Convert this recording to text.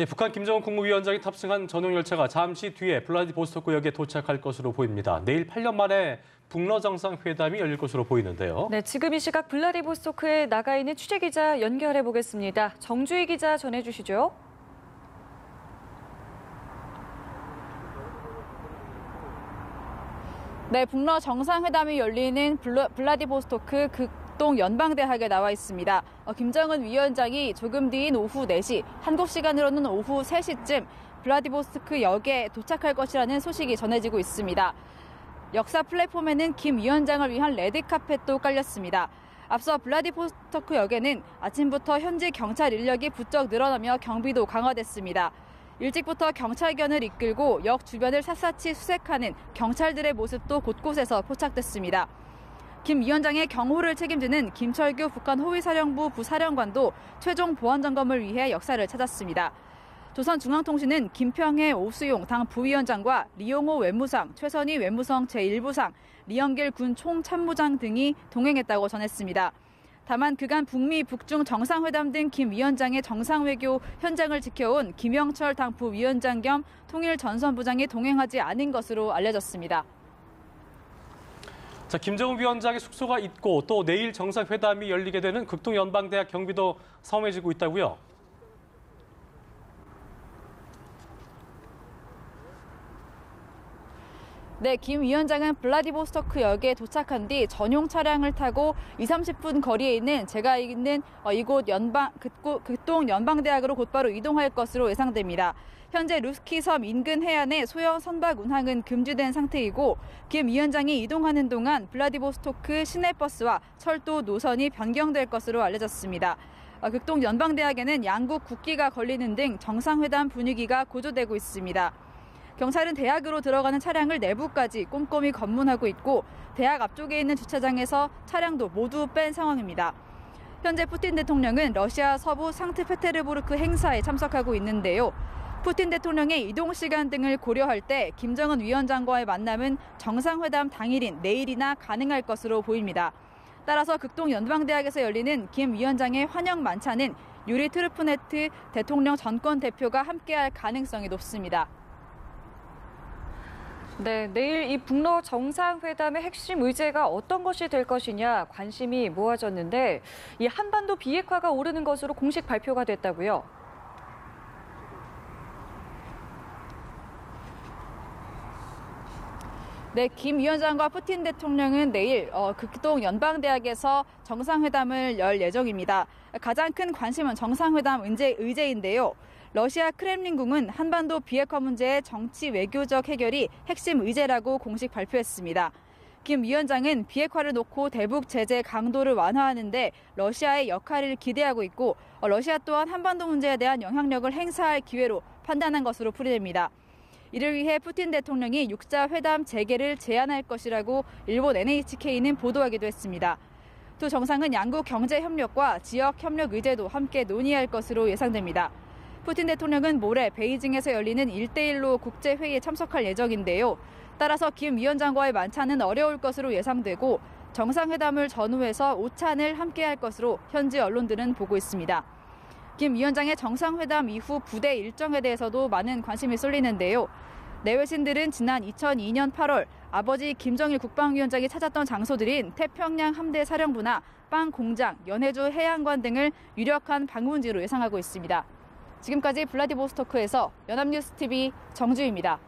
북한 김정은 국무위원장이 탑승한 전용 열차가 잠시 뒤에 블라디보스토크역에 도착할 것으로 보입니다. 내일 8년 만에 북러 정상회담이 열릴 것으로 보이는데요. 네, 지금 이 시각 블라디보스토크에 나가 있는 취재기자 연결해 보겠습니다. 정주희 기자 전해주시죠. 네, 북러 정상회담이 열리는 블라디보스토크 극동 연방대학에 나와 있습니다. 김정은 위원장이 조금 뒤인 오후 4시, 한국 시간으로는 오후 3시쯤 블라디보스토크 역에 도착할 것이라는 소식이 전해지고 있습니다. 역사 플랫폼에는 김 위원장을 위한 레드카펫도 깔렸습니다. 앞서 블라디보스토크 역에는 아침부터 현지 경찰 인력이 부쩍 늘어나며 경비도 강화됐습니다. 일찍부터 경찰견을 이끌고 역 주변을 샅샅이 수색하는 경찰들의 모습도 곳곳에서 포착됐습니다. 김 위원장의 경호를 책임지는 김철규 북한 호위사령부 부사령관도 최종 보안 점검을 위해 역사를 찾았습니다. 조선중앙통신은 김평해 오수용 당 부위원장과 리용호 외무상, 최선희 외무성 제1부상, 리영길 군 총참모장 등이 동행했다고 전했습니다. 다만 그간 북미 북중 정상회담 등 김 위원장의 정상외교 현장을 지켜온 김영철 당 부위원장 겸 통일전선부장이 동행하지 않은 것으로 알려졌습니다. 김정은 위원장의 숙소가 있고 또 내일 정상회담이 열리게 되는 극동연방대학 경비도 성해지고 있다고요? 네, 김 위원장은 블라디보스토크 역에 도착한 뒤 전용 차량을 타고 20-30분 거리에 있는 제가 있는 이곳 극동 연방대학으로 곧바로 이동할 것으로 예상됩니다. 현재 루스키 섬 인근 해안에 소형 선박 운항은 금지된 상태이고 김 위원장이 이동하는 동안 블라디보스토크 시내버스와 철도 노선이 변경될 것으로 알려졌습니다. 극동 연방대학에는 양국 국기가 걸리는 등 정상회담 분위기가 고조되고 있습니다. 경찰은 대학으로 들어가는 차량을 내부까지 꼼꼼히 검문하고 있고 대학 앞쪽에 있는 주차장에서 차량도 모두 뺀 상황입니다. 현재 푸틴 대통령은 러시아 서부 상트페테르부르크 행사에 참석하고 있는데요. 푸틴 대통령의 이동 시간 등을 고려할 때 김정은 위원장과의 만남은 정상회담 당일인 내일이나 가능할 것으로 보입니다. 따라서 극동 연방대학에서 열리는 김 위원장의 환영 만찬은 유리 트루프네트 대통령 전권 대표가 함께할 가능성이 높습니다. 네, 내일 이 북러 정상회담의 핵심 의제가 어떤 것이 될 것이냐 관심이 모아졌는데 이 한반도 비핵화가 오르는 것으로 공식 발표가 됐다고요. 네, 김 위원장과 푸틴 대통령은 내일 극동 연방대학에서 정상회담을 열 예정입니다. 가장 큰 관심은 정상회담 의제인데요. 러시아 크렘린궁은 한반도 비핵화 문제의 정치 외교적 해결이 핵심 의제라고 공식 발표했습니다. 김 위원장은 비핵화를 놓고 대북 제재 강도를 완화하는 데 러시아의 역할을 기대하고 있고 러시아 또한 한반도 문제에 대한 영향력을 행사할 기회로 판단한 것으로 풀이됩니다. 이를 위해 푸틴 대통령이 6자 회담 재개를 제안할 것이라고 일본 NHK는 보도하기도 했습니다. 두 정상은 양국 경제 협력과 지역 협력 의제도 함께 논의할 것으로 예상됩니다. 푸틴 대통령은 모레 베이징에서 열리는 1대1로 국제회의에 참석할 예정인데요. 따라서 김 위원장과의 만찬은 어려울 것으로 예상되고 정상회담을 전후해서 오찬을 함께할 것으로 현지 언론들은 보고 있습니다. 김 위원장의 정상회담 이후 부대 일정에 대해서도 많은 관심이 쏠리는데요. 내외신들은 지난 2002년 8월 아버지 김정일 국방위원장이 찾았던 장소들인 태평양 함대 사령부나 빵 공장, 연해주 해양관 등을 유력한 방문지로 예상하고 있습니다. 지금까지 블라디보스토크에서 연합뉴스TV 정주희입니다.